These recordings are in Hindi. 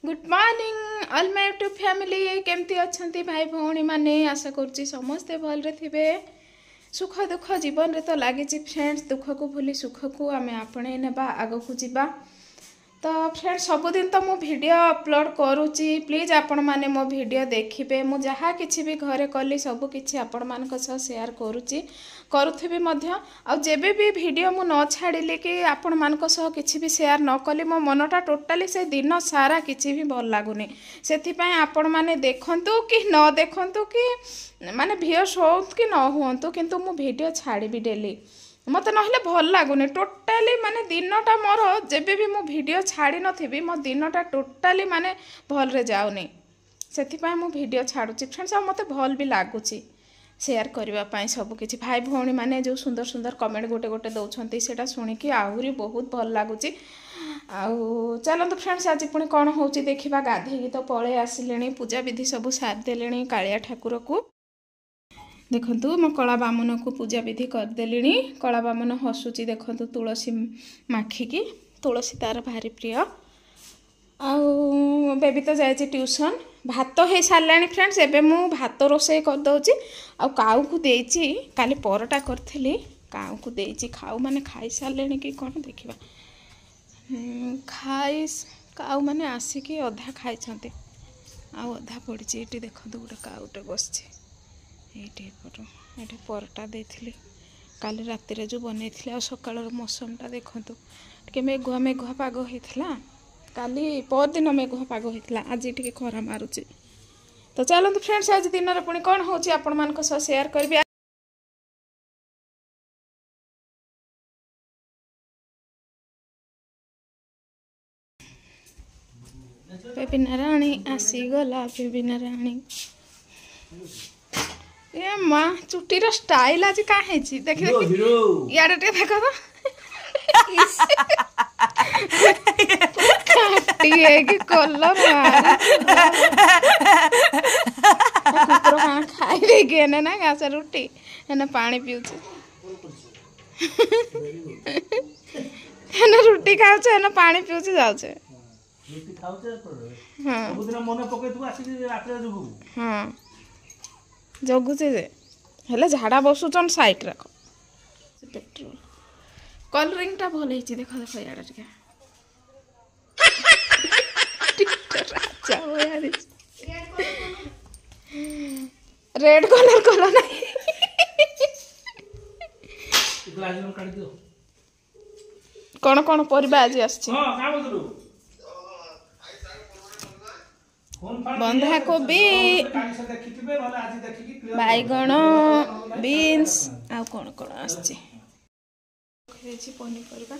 Good morning all my YouTube family केमती अच्छा भाई भौणी माने आशा करुच्ची समस्ते भलरे थिबे। सुख दुख जीवन रे तो लगी फ्रेंड्स दुख को भूली सुख को आम आपणे नेबा आग को जीवा। तो फ्रेंड्स सबुदिन तो मु वीडियो अपलोड करुच्ची प्लीज आपण माने मो वीडियो देखिबे। मु जहाँ किछि भी घरे कली सब किछि आपण मानक सह शेयर करुच्ची करुथिबी मध्य आ जेबे भी वीडियो मु न छाड़िली कि आपण मानक सह किछि भी शेयर न कली मो मनटा टोटाली से दिन सारा किछि भी भल लागुनी। सेथि पय आपण माने देखंतु कि न देखंतु कि माने व्यूअर्स हो कि न होंतु किंतु मु वीडियो छाड़िबी डेली मत ना भल लगुनि टोटाली माने दिनटा मोर जेबे भी मु वीडियो छाड़ी नथिबी मो दिनटा टोटाली माने भल रे जाउनी सेथिपाई मु वीडियो छाड़ुची फ्रेंड्स। मते भल भी लागुची शेयर करबा पाई सब किछि भाई भौणी माने जो सुंदर सुंदर कमेंट गोटे गोटे दउछंती सेटा सुनिकी आहुरी बहुत भल लागुची। आउ चलंतु फ्रेंड्स आज पुणी कौन होची देखिबा। गाधेई तो पळे आसिलेनी पूजा विधि सब सार देलेनी कालिया ठाकुर को देखंतु मो कला बामन को पूजा विधि करदेली। कला बामन हसुची देखंतु तुलसी माखिकी तुलसी तार भारी प्रिय। आउ बेबी तो जाए ट्यूशन भात हो सारे फ्रेंड्स एबे मु भात रोसे कर दउची आ काऊ को देइची काली परटा करथिली काऊ को देइची खाऊ माने खाई सारे कि कौन देखिबा खाई काऊ माने आसिकी अधा खाई छंते आ अधा पड़ी ये देखंतु गोटे काऊटे बसची ये परटा देथिली काली राति रे जो बनै आ सकाळ मौसमटा देखंतु टिके मेघुआ मेघुआ पाग होइथिला काली परदिन मेघुआ पाग होइथिला आज टिके खरा मारुची। तो चलंतु फ्रेंड्स आज दिन रे पुणी कोन होची आपण मानक सह शेयर करबी। बेबिना राणी आसीगला बेबिना राणी ए माँ चुटीर स्टाइल आज का है देखी देखी यार टे देखो तो कि कलर कुकुर खाना खाई गए ना घास रुटी एने पानी पीउछ एने रुटी खाउछ एने पानी पीउछ जाउछ हाँ हाँ जगुचे हेले झाड़ा बसुचन साइड रख पेट्रोल कलरिंग टा भल देख देख यार रेड कलर कल ना कौन कौन परिबा आज आछि बंधा कोबी बैगण बीन्स आउ कौन कौन आछि पनीपरिया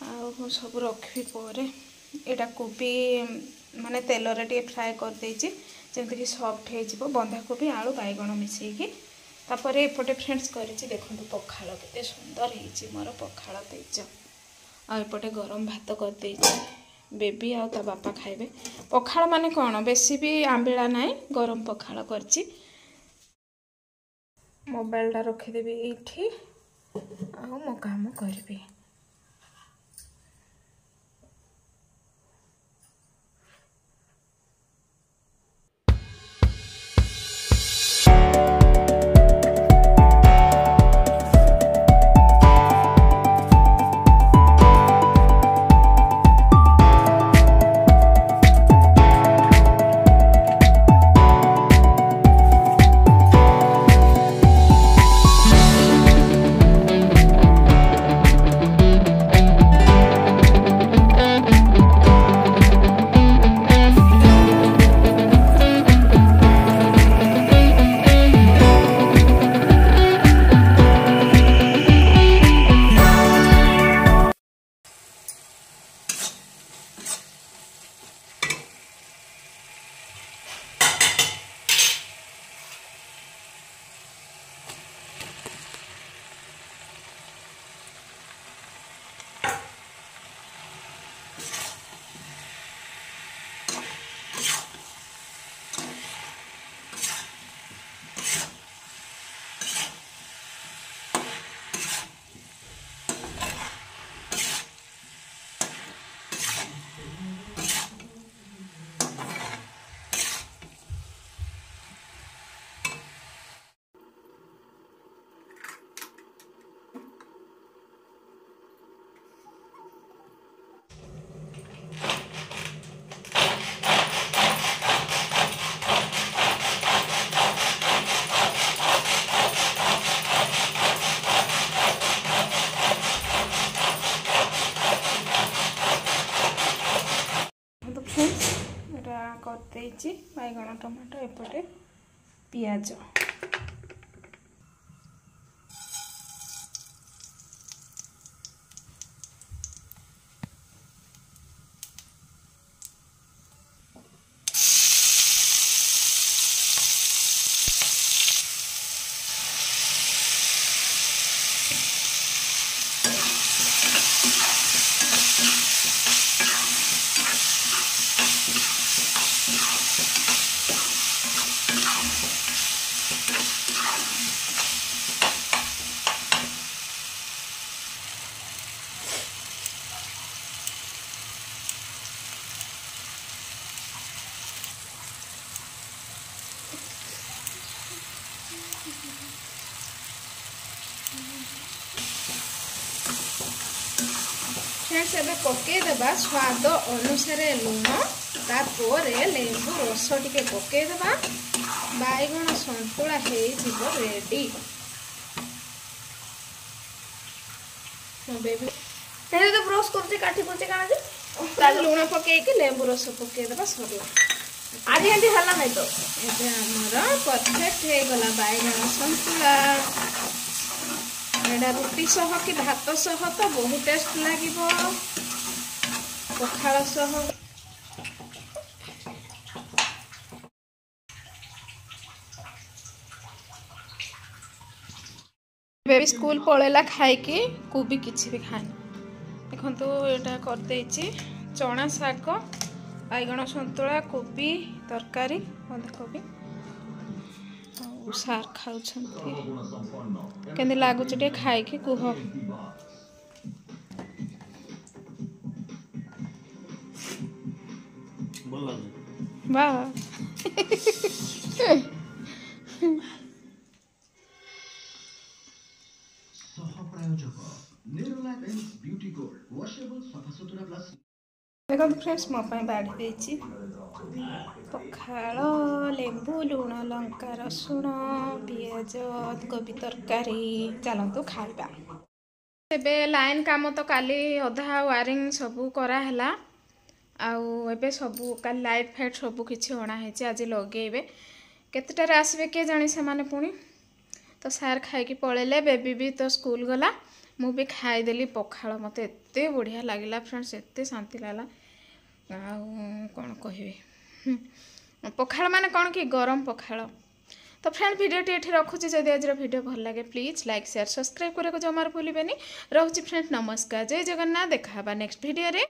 आउ सब रखी पर एटा कोबी माने तेल रे टे फ्राए कर देछि जेमति कि सॉफ्ट हे जिवो बंधा कोबी आलू बैगण मिसेकी तापर एपटे फ्रेंड्स करिछि देखंतु पखाळ केते सुंदर हेछि मोर पखाळ तेज आ एपटे गरम भात कर देछि बेबी आ ता बापा खाइबे पखाळ माने कोन बेसी भी आंबिळा नाइ गरम पखाळ करछि। मोबाइल टा रखि देबी एठी आ मो काम करबी। ଏଟା କରିଦେଇଛି ବାଇଗଣ ଟମାଟୋ ଏପଟେ ପିଆଜ फ्रेंड्स एबे पकेदेबा स्वाद अनुसार लुण तापर लेंबू रस टिके पकेदेबा बैगण संतुला हो रेडी तो ब्रश करते काठी पचे काना लुण पकईकि लेंबू रस पकेदेबा सरला आधी आधी हल्ला नहीं तो एबे हमर परफेक्ट हो गला बैगण संतुला एटा रुटी सह कि भात सह तो बहुत टेस्ट लागिबो पखाल सह बेबी स्कूल पळेला खाइकी को भी किछि भी खानी देखंतु एटा कर देछि चना साग बैगण संतुला कोबी तरकारी बंधाकोबी सार खाउछंती केंदे लागुछ टे खाइ के कुह वाह देखो फ्रेंड्स मो बाढ़ी देछि पखाल लेंबू लुण लंका रसुण पियाज कोबी तरकारी चलतु खाइबा एबे लाइन काम तो काली अधा वायरिंग सबू कराला आबे सबू काली लाइट फाइट सबू किछि अणा हेछि आज लगेबे केतेटारे आसबे के जानी से माने पुणी तो सार खाइकी पळेले बेबी भी तो स्कूल गला मु भी खाईदेली पखाल मत एत बढ़िया लगिला फ्रेंड्स एत शांति लागला कौन कह पखाल माने कौन कि गरम पखाल तो फ्रेंड वीडियोटी ये रखुची जदि आज वीडियो भल लगे प्लीज लाइक शेयर सब्सक्राइब करने को जमार भूलें रोचे फ्रेंड नमस्कार जय जगन्नाथ देखा नेक्स्ट वीडियो रे।